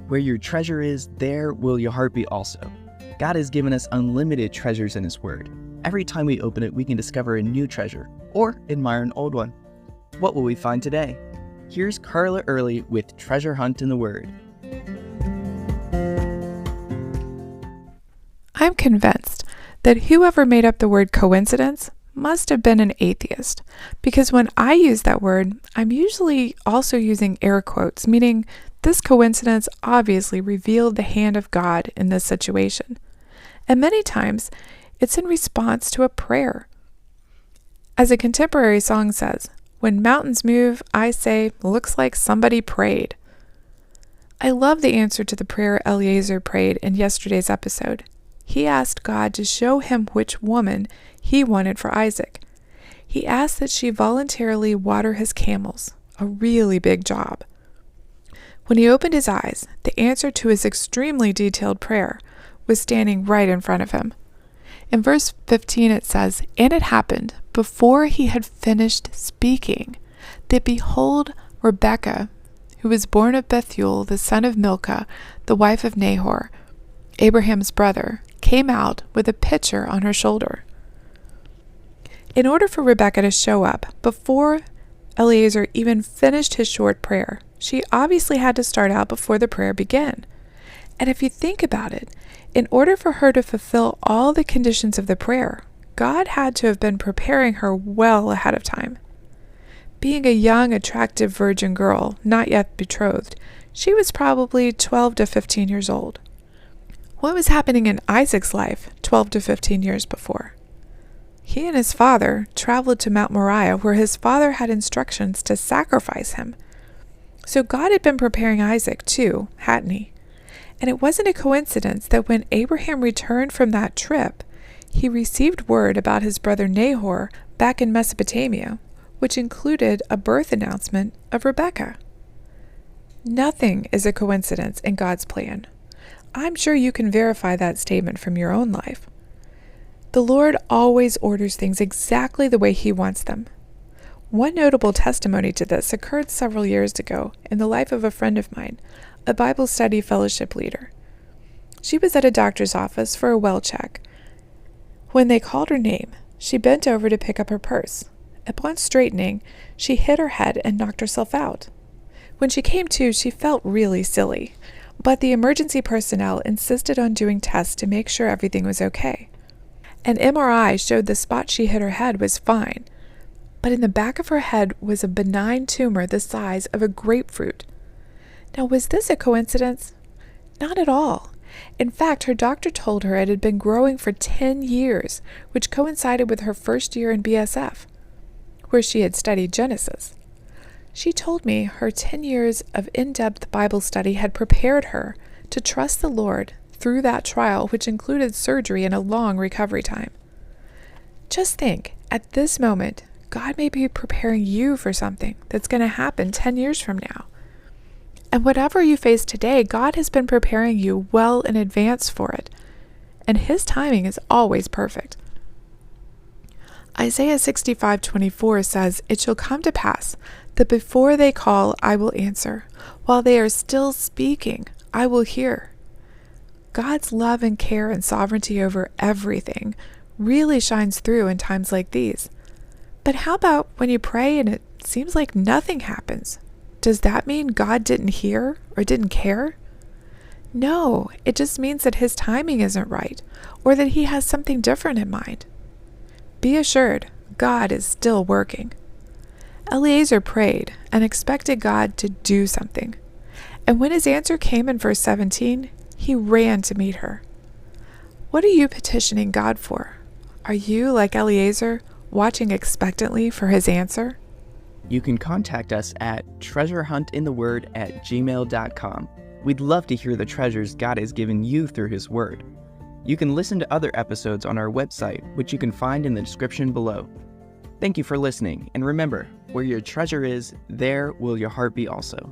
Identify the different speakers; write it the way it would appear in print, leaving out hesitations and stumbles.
Speaker 1: Where your treasure is, there will your heart be also. God has given us unlimited treasures in His Word. Every time we open it, we can discover a new treasure or admire an old one. What will we find today? Here's Carla Early with Treasure Hunt in the Word.
Speaker 2: I'm convinced that whoever made up the word coincidence must have been an atheist, because when I use that word, I'm usually also using air quotes, meaning this coincidence obviously revealed the hand of God in this situation. And many times, it's in response to a prayer. As a contemporary song says, "When mountains move, I say, looks like somebody prayed." I love the answer to the prayer Eliezer prayed in yesterday's episode. He asked God to show him which woman he wanted for Isaac. He asked that she voluntarily water his camels, a really big job. When he opened his eyes, the answer to his extremely detailed prayer was standing right in front of him. In verse 15 it says, "And it happened, before he had finished speaking, that behold, Rebekah, who was born of Bethuel, the son of Milcah, the wife of Nahor, Abraham's brother, came out with a pitcher on her shoulder." In order for Rebekah to show up before Eliezer even finished his short prayer, she obviously had to start out before the prayer began. And if you think about it, in order for her to fulfill all the conditions of the prayer, God had to have been preparing her well ahead of time. Being a young, attractive virgin girl, not yet betrothed, she was probably 12 to 15 years old. What was happening in Isaac's life 12 to 15 years before? He and his father traveled to Mount Moriah, where his father had instructions to sacrifice him. So God had been preparing Isaac too, hadn't he? And it wasn't a coincidence that when Abraham returned from that trip, he received word about his brother Nahor back in Mesopotamia, which included a birth announcement of Rebekah. Nothing is a coincidence in God's plan. I'm sure you can verify that statement from your own life. The Lord always orders things exactly the way He wants them. One notable testimony to this occurred several years ago in the life of a friend of mine, a Bible study fellowship leader. She was at a doctor's office for a well check. When they called her name, she bent over to pick up her purse. Upon straightening, she hit her head and knocked herself out. When she came to, she felt really silly, but the emergency personnel insisted on doing tests to make sure everything was okay. An MRI showed the spot she hit her head was fine, but in the back of her head was a benign tumor the size of a grapefruit. Now, was this a coincidence? Not at all. In fact, her doctor told her it had been growing for 10 years, which coincided with her first year in BSF, where she had studied Genesis. She told me her 10 years of in-depth Bible study had prepared her to trust the Lord through that trial, which included surgery and a long recovery time. Just think, at this moment, God may be preparing you for something that's going to happen 10 years from now. And whatever you face today, God has been preparing you well in advance for it, and His timing is always perfect. Isaiah 65:24 says, "It shall come to pass that before they call, I will answer. While they are still speaking, I will hear." God's love and care and sovereignty over everything really shines through in times like these. But how about when you pray and it seems like nothing happens? Does that mean God didn't hear or didn't care? No, it just means that His timing isn't right, or that He has something different in mind. Be assured, God is still working. Eliezer prayed and expected God to do something. And when his answer came in verse 17, he ran to meet her. What are you petitioning God for? Are you, like Eliezer, watching expectantly for His answer?
Speaker 1: You can contact us at treasurehuntintheword@gmail.com. We'd love to hear the treasures God has given you through His Word. You can listen to other episodes on our website, which you can find in the description below. Thank you for listening, and remember, where your treasure is, there will your heart be also.